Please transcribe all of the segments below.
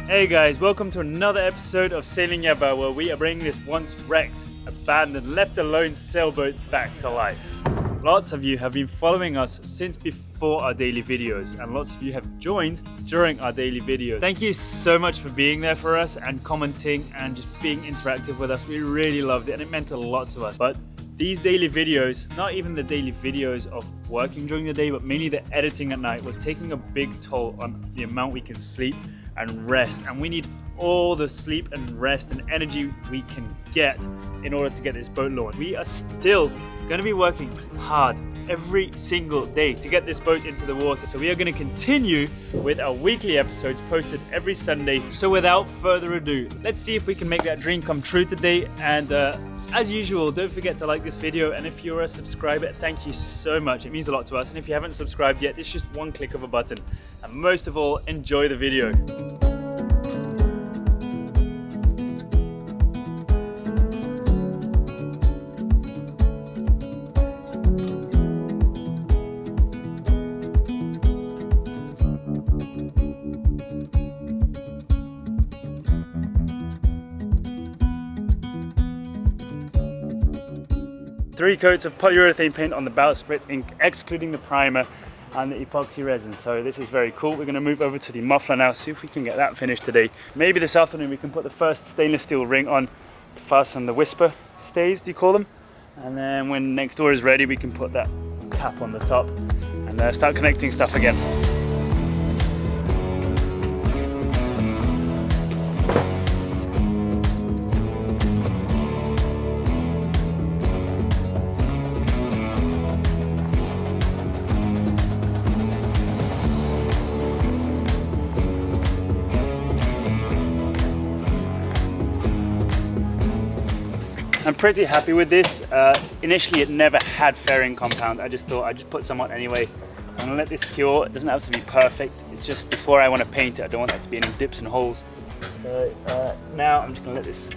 Hey guys, welcome to another episode of Sailing Yabá, where we are bringing this once wrecked, abandoned, left alone sailboat back to life. Lots of you have been following us since before our daily videos, and lots of you have joined during our daily videos. Thank you so much for being there for us and commenting and just being interactive with us. We really loved it and it meant a lot to us. But these daily videos, not even the daily videos of working during the day, but mainly the editing at night, was taking a big toll on the amount we can sleep and rest, and we need all the sleep and rest and energy we can get in order to get this boat launched. We are still going to be working hard every single day to get this boat into the water, so we are going to continue with our weekly episodes posted every Sunday. So without further ado, let's see if we can make that dream come true today. And as usual, don't forget to like this video, and if you're a subscriber, thank you so much. It means a lot to us, and if you haven't subscribed yet, it's just one click of a button. And most of all, enjoy the video. Three coats of polyurethane paint on the bowsprit, excluding the primer and the epoxy resin. So this is very cool. We're going to move over to the muffler now, see if we can get that finished today. Maybe this afternoon we can put the first stainless steel ring on to fasten the whisper stays, do you call them? And then when next door is ready, we can put that cap on the top and start connecting stuff again. I'm pretty happy with this. Initially it never had fairing compound. I just thought I'd just put some on anyway. I'm gonna let this cure. It doesn't have to be perfect. It's just before I want to paint it, I don't want that to be any dips and holes. So now I'm just gonna let this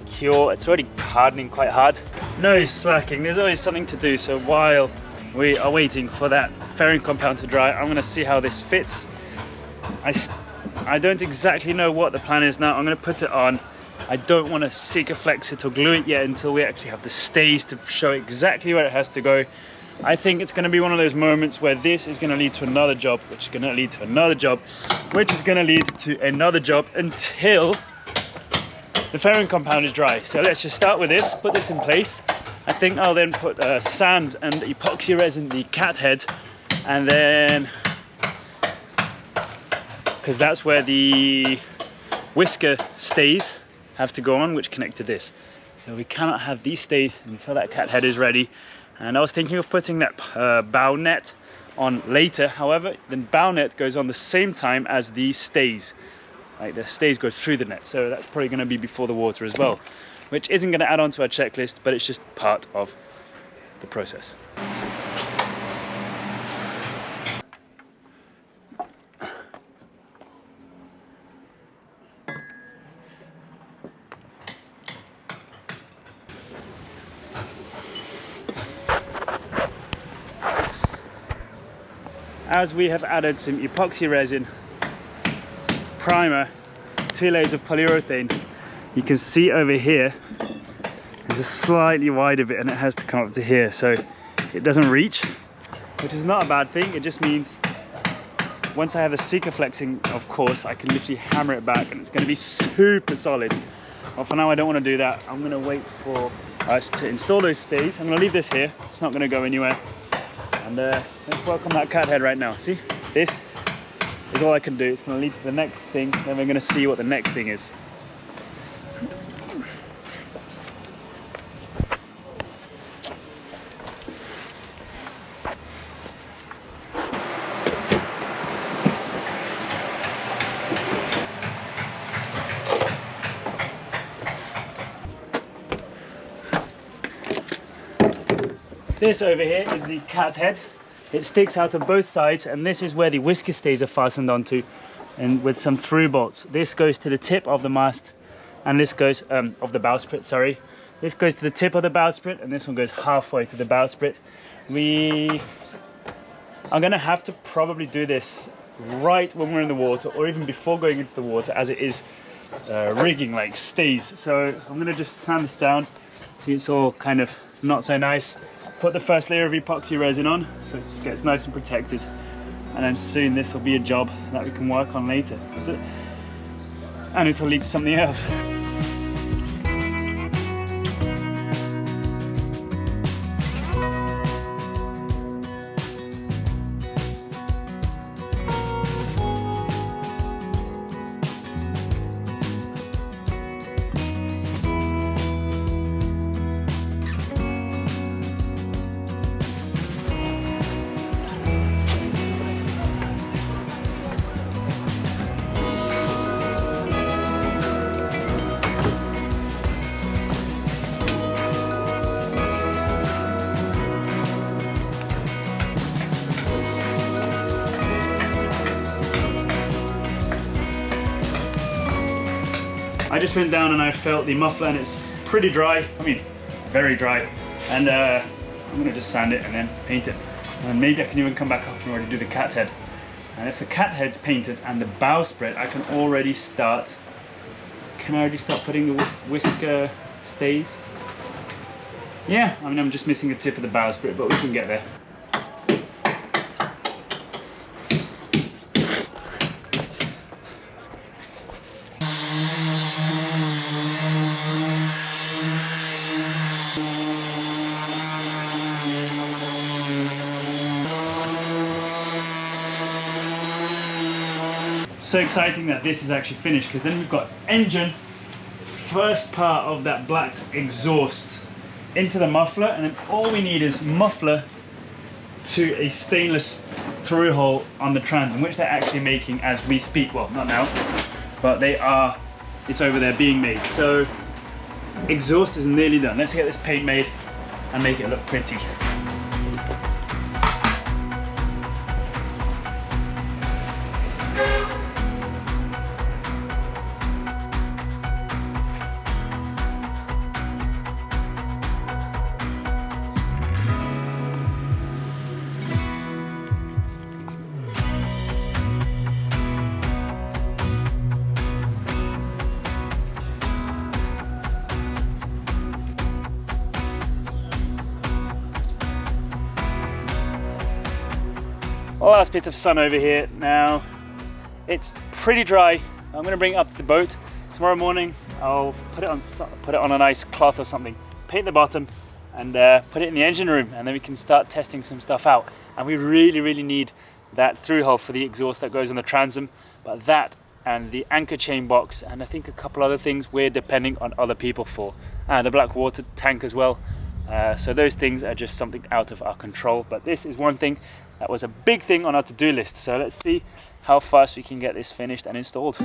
cure. It's already hardening quite hard. No slacking, there's always something to do. So while we are waiting for that fairing compound to dry, I'm gonna see how this fits. I don't exactly know what the plan is now. I'm gonna put it on. I don't want to Sikaflex it or glue it yet until we actually have the stays to show exactly where it has to go. I think it's going to be one of those moments where this is going to lead to another job, which is going to lead to another job, which is going to lead to another job until the fairing compound is dry. So let's just start with this, put this in place. I think I'll then put sand and epoxy resin, the cathead, and then, because that's where the whisker stays have to go on, which connect to this. So we cannot have these stays until that cathead is ready. And I was thinking of putting that bow net on later. However, the bow net goes on the same time as these stays. Like the stays go through the net. So that's probably going to be before the water as well, which isn't going to add on to our checklist, but it's just part of the process. As we have added some epoxy resin, primer, 2 layers of polyurethane, you can see over here there's a slightly wider bit and it has to come up to here, so it doesn't reach, which is not a bad thing. It just means once I have a Sikaflexing, of course, I can literally hammer it back and it's going to be super solid. But for now I don't want to do that. I'm going to wait for us to install those stays. I'm going to leave this here, it's not going to go anywhere. And let's work on that cathead right now. See, this is all I can do. It's going to lead to the next thing, then we're going to see what the next thing is. This over here is the cathead. It sticks out of both sides, and this is where the whisker stays are fastened onto, and with some through bolts. This goes to the tip of the mast, and this goes of the bowsprit, sorry. This goes to the tip of the bowsprit, and this one goes halfway to the bowsprit. We are going to have to probably do this right when we're in the water, or even before going into the water, as it is rigging, like stays. So I'm gonna just sand this down. See, it's all kind of not so nice. Put the first layer of epoxy resin on so it gets nice and protected, and then soon this will be a job that we can work on later, and it'll lead to something else. I just went down and I felt the muffler and it's pretty dry, I mean very dry, and I'm going to just sand it and then paint it, and maybe I can even come back up and already do the cathead. And if the cathead's painted and the bowsprit, I can already start, putting the whisker stays? Yeah, I mean I'm just missing the tip of the bowsprit, but we can get there. So exciting that this is actually finished, because then we've got engine, first part of that black exhaust into the muffler, and then all we need is muffler to a stainless through hole on the transom, which they're actually making as we speak. Well, not now, but it's over there being made. So exhaust is nearly done. Let's get this paint made and make it look pretty. Last bit of sun over here now. It's pretty dry. I'm going to bring it up to the boat. Tomorrow morning I'll put it on a nice cloth or something, paint the bottom, and put it in the engine room, and then we can start testing some stuff out. And we really need that through hole for the exhaust that goes on the transom, but that and the anchor chain box, and I think a couple other things we're depending on other people for, and the black water tank as well. So those things are just something out of our control, but this is one thing that was a big thing on our to-do list. So let's see how fast we can get this finished and installed.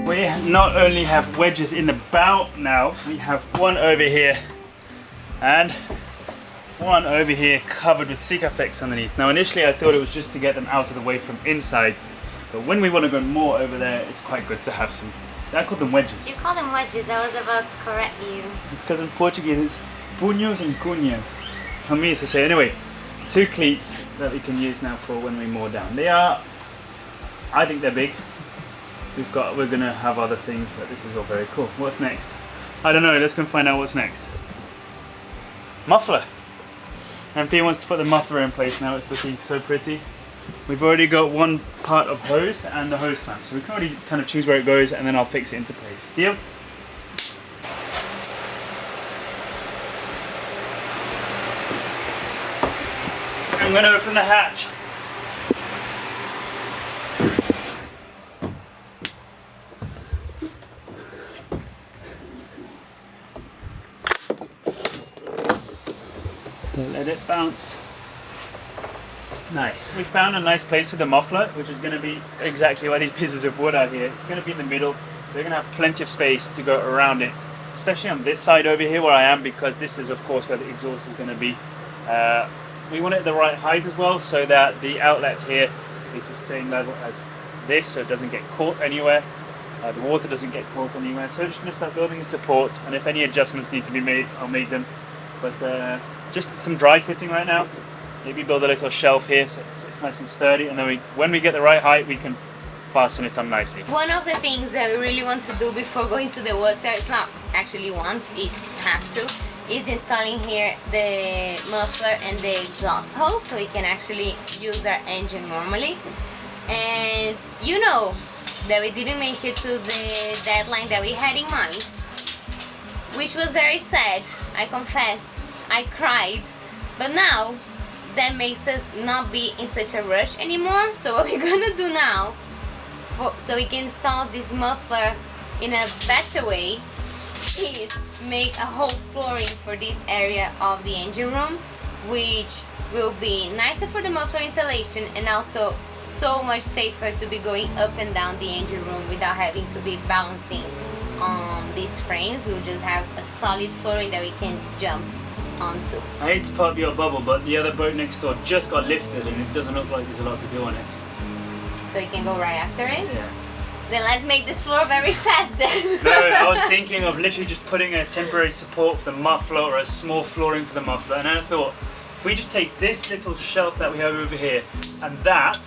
We not only have wedges in the bow now, we have one over here and one over here covered with Sikaflex underneath. Now initially I thought it was just to get them out of the way from inside, but when we want to go more over there, it's quite good to have some. I call them wedges. You call them wedges, I was about to correct you. It's because in Portuguese it's punhos and cunhas. For me it's the same. Anyway, two cleats that we can use now for when we moor down. They are, I think they're big. we're gonna have other things, but this is all very cool. What's next? I don't know, let's go and find out what's next. Muffler. MP wants to put the muffler in place now, it's looking so pretty. We've already got one part of hose and the hose clamp, so we can already kind of choose where it goes and then I'll fix it into place. Deal? I'm going to open the hatch. Let it bounce. Nice. We found a nice place for the muffler, which is going to be exactly where these pieces of wood are here. It's going to be in the middle. They're going to have plenty of space to go around it, especially on this side over here where I am, because this is of course where the exhaust is going to be. We want it the right height as well, so that the outlet here is the same level as this, so it doesn't get caught anywhere. The water doesn't get caught anywhere. So I'm just going to start building a support, and if any adjustments need to be made, I'll make them. But just some dry fitting right now. Maybe build a little shelf here so it's nice and sturdy, and then when we get the right height, we can fasten it on nicely. One of the things that we really want to do before going to the water, it's not actually want, is have to, is installing here the muffler and the exhaust hose so we can actually use our engine normally. And you know that we didn't make it to the deadline that we had in mind, which was very sad, I confess. I cried, but now that makes us not be in such a rush anymore. So what we're gonna do now, so we can install this muffler in a better way, is make a whole flooring for this area of the engine room, which will be nicer for the muffler installation and also so much safer to be going up and down the engine room without having to be balancing on these frames. We'll just have a solid flooring that we can jump onto. I hate to pop your bubble, but the other boat next door just got lifted and it doesn't look like there's a lot to do on it. So you can go right after it? Yeah. Then let's make this floor very fast then. No, I was thinking of literally just putting a temporary support for the muffler or a small flooring for the muffler, and then I thought, if we just take this little shelf that we have over here and that,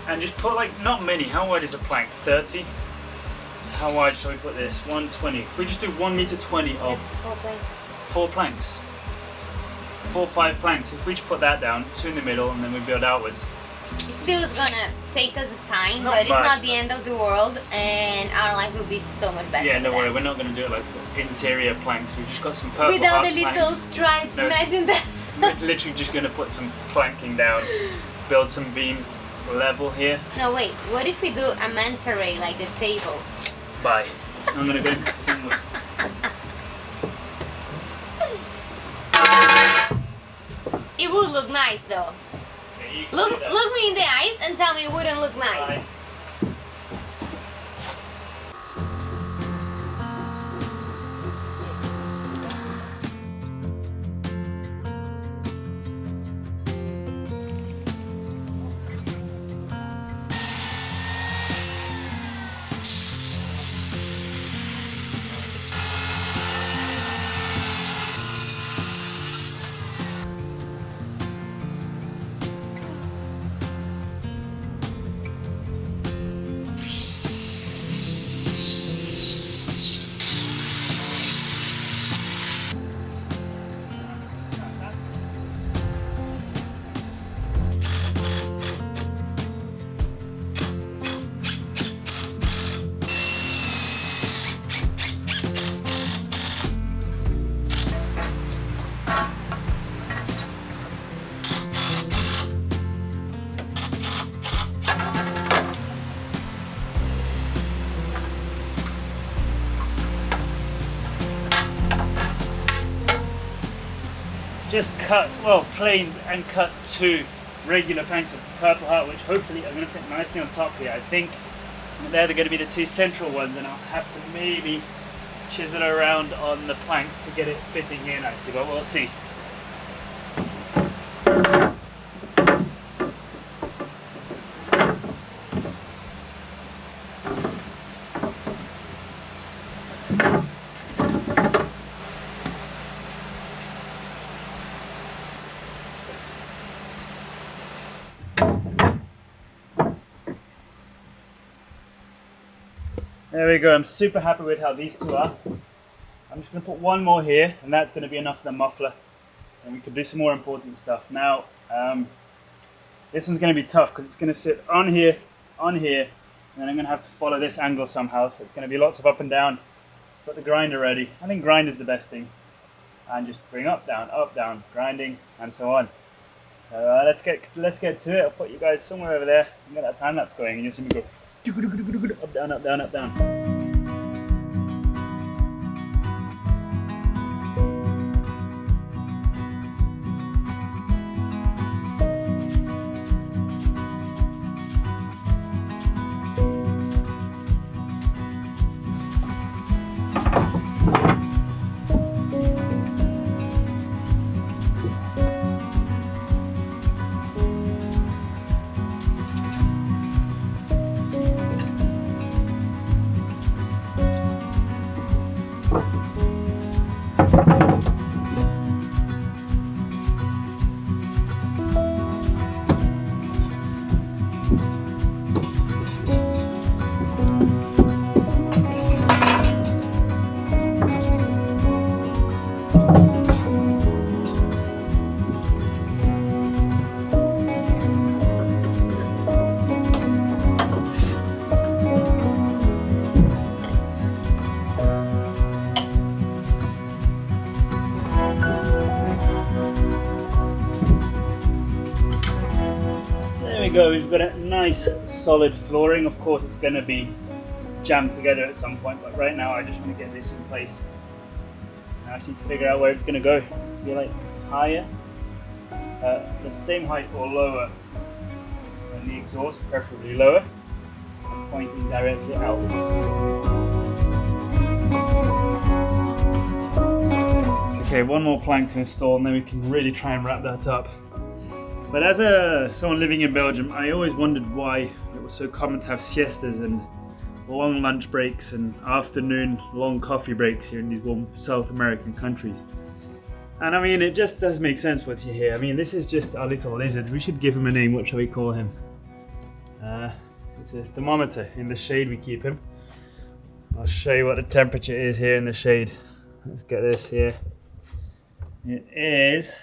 and just put like, not many, how wide is a plank? 30? So how wide shall we put this? 120. If we just do 1.20 m of It's 4 planks. 4 planks. 4 or 5 planks. If we just put that down, 2 in the middle, and then we build outwards. It's still gonna take us a time, Not but it's much, not the end of the world, and our life will be so much better. Yeah, with don't worry, that. we're not going to do it like interior planks. We've just got some purple Without heart the little planks. stripes, No, imagine that. We're literally just going to put some planking down, build some beams level here. No, wait, what if we do a manta ray like the table? Bye. I'm going to go get some wood. It would look nice though. Yeah, you can Look do that. me in the eyes and tell me it wouldn't look nice. Bye. Just cut, well, planed and cut 2 regular planks of purple heart, which hopefully are going to fit nicely on top here. I think they're going to be the 2 central ones, and I'll have to maybe chisel around on the planks to get it fitting here nicely, but we'll see. There we go. I'm super happy with how these two are. I'm just going to put one more here, and that's going to be enough for the muffler. And we can do some more important stuff. Now, this one's going to be tough because it's going to sit on here, and then I'm going to have to follow this angle somehow. So it's going to be lots of up and down. Got the grinder ready. I think grind is the best thing. And just bring up, down, grinding, and so on. So let's get to it. I'll put you guys somewhere over there and get that time lapse going, and you'll see me go up, down, up, down, up, down. Go, we've got a nice solid flooring. Of course it's going to be jammed together at some point, but right now I just want to get this in place. Now I need to figure out where it's going to go. It needs to be like higher, the same height or lower than the exhaust, preferably lower, and pointing directly outwards. Okay, one more plank to install and then we can really try and wrap that up. But as someone living in Belgium, I always wondered why it was so common to have siestas and long lunch breaks and afternoon long coffee breaks here in these warm South American countries. And I mean, it just does make sense once you're here. I mean, this is just our little lizard. We should give him a name. What shall we call him? It's a thermometer. In the shade we keep him. I'll show you what the temperature is here in the shade. Let's get this here. It is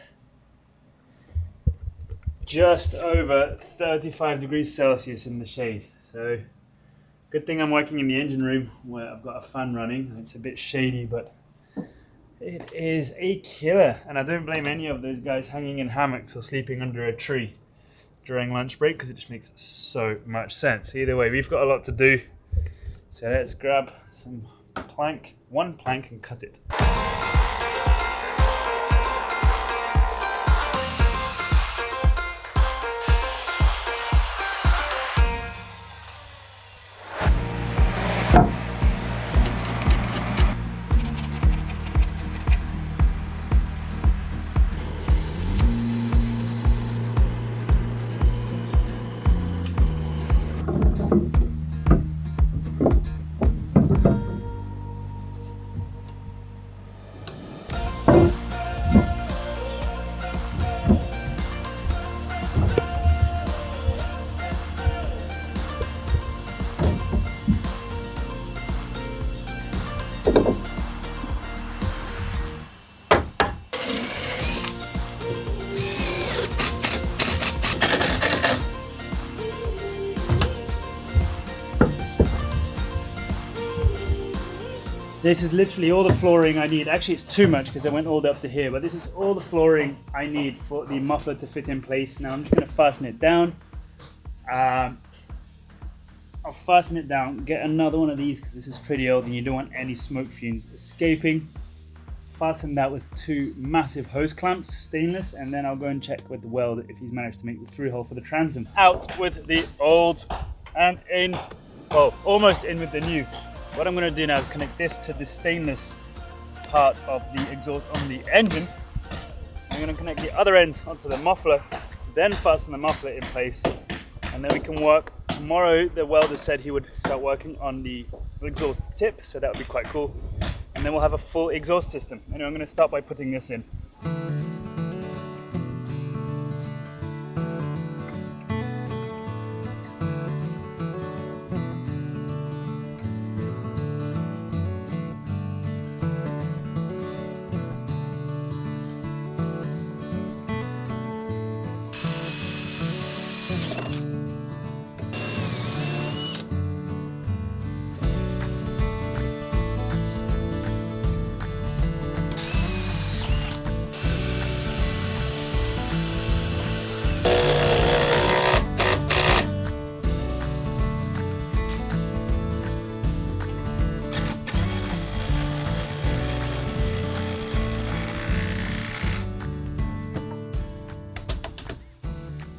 just over 35 degrees Celsius in the shade. So good thing I'm working in the engine room where I've got a fan running. It's a bit shady, but it is a killer. And I don't blame any of those guys hanging in hammocks or sleeping under a tree during lunch break because it just makes so much sense. Either way, we've got a lot to do. So let's grab some one plank and cut it. This is literally all the flooring I need. Actually, it's too much because I went all the way up to here, but this is all the flooring I need for the muffler to fit in place. Now I'm just going to fasten it down. I'll fasten it down, get another one of these because this is pretty old and you don't want any smoke fumes escaping. Fasten that with two massive hose clamps, stainless, and then I'll go and check with the welder if he's managed to make the through hole for the transom. Out with the old and in, well, almost in with the new. What I'm going to do now is connect this to the stainless part of the exhaust on the engine. I'm going to connect the other end onto the muffler, then fasten the muffler in place, and then we can work. Tomorrow the welder said he would start working on the exhaust tip, so that would be quite cool. And then we'll have a full exhaust system. Anyway, I'm going to start by putting this in.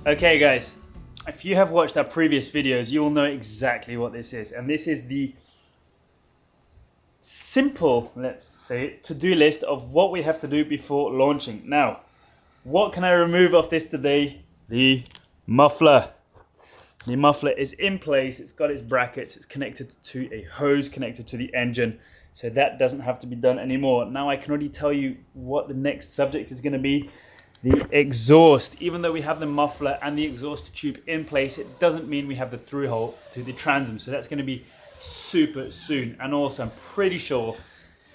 Okay guys, if you have watched our previous videos, you will know exactly what this is. And this is the simple, let's say, to-do list of what we have to do before launching. Now, what can I remove off this today? The muffler. The muffler is in place, it's got its brackets, it's connected to a hose connected to the engine. So that doesn't have to be done anymore. Now I can already tell you what the next subject is going to be. The exhaust. Even though we have the muffler and the exhaust tube in place, it doesn't mean we have the through hole to the transom. So that's going to be super soon. And also I'm pretty sure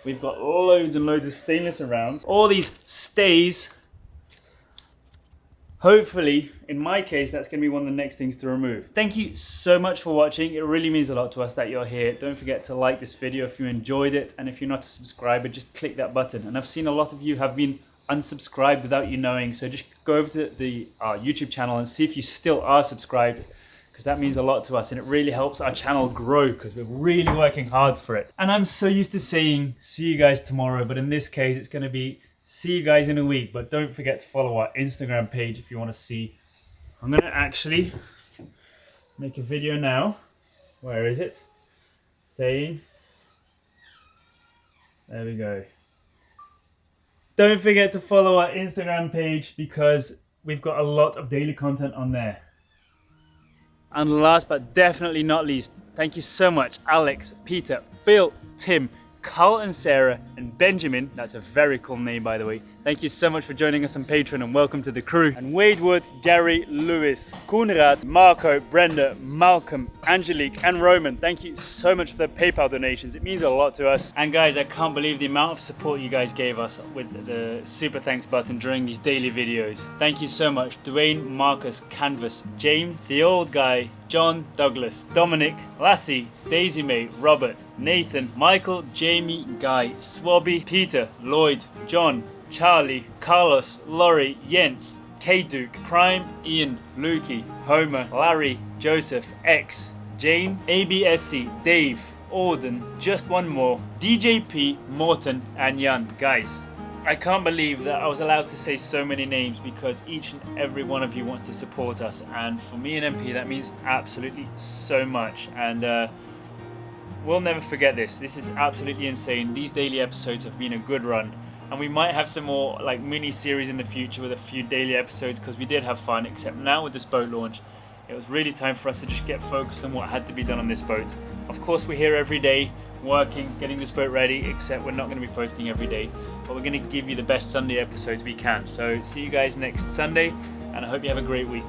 we've got loads and loads of stainless around. All these stays. Hopefully, in my case, that's going to be one of the next things to remove. Thank you so much for watching. It really means a lot to us that you're here. Don't forget to like this video if you enjoyed it. And if you're not a subscriber, just click that button. And I've seen a lot of you have been unsubscribed without you knowing. So just go over to the YouTube channel and see if you still are subscribed, because that means a lot to us. And it really helps our channel grow because we're really working hard for it. And I'm so used to saying, see you guys tomorrow. But in this case, it's going to be, see you guys in a week. But don't forget to follow our Instagram page if you want to see. I'm going to actually make a video now. Where is it? Saying. There we go. Don't forget to follow our Instagram page because we've got a lot of daily content on there. And last but definitely not least, thank you so much, Alex, Peter, Phil, Tim, Carl and Sarah, and Benjamin. That's a very cool name, by the way. Thank you so much for joining us on Patreon and welcome to the crew. And Wade Wood, Gary, Lewis, Koenraad, Marco, Brenda, Malcolm, Angelique, and Roman. Thank you so much for the PayPal donations. It means a lot to us. And guys, I can't believe the amount of support you guys gave us with the super thanks button during these daily videos. Thank you so much. Dwayne, Marcus, Canvas, James, the old guy, John, Douglas, Dominic, Lassie, Daisy May, Robert, Nathan, Michael, Jamie, Guy, Swabby, Peter, Lloyd, John, Charlie, Carlos, Laurie, Jens, K-Duke, Prime, Ian, Lukey, Homer, Larry, Joseph, X, Jane, ABSC, Dave, Auden, Just One More, DJP, Morton, and Jan. Guys, I can't believe that I was allowed to say so many names because each and every one of you wants to support us. And for me and MP, that means absolutely so much. And we'll never forget this. This is absolutely insane. These daily episodes have been a good run. And we might have some more like mini series in the future with a few daily episodes because we did have fun, except now with this boat launch, it was really time for us to just get focused on what had to be done on this boat. Of course, we're here every day working, getting this boat ready, except we're not going to be posting every day, but we're going to give you the best Sunday episodes we can. So see you guys next Sunday, and I hope you have a great week.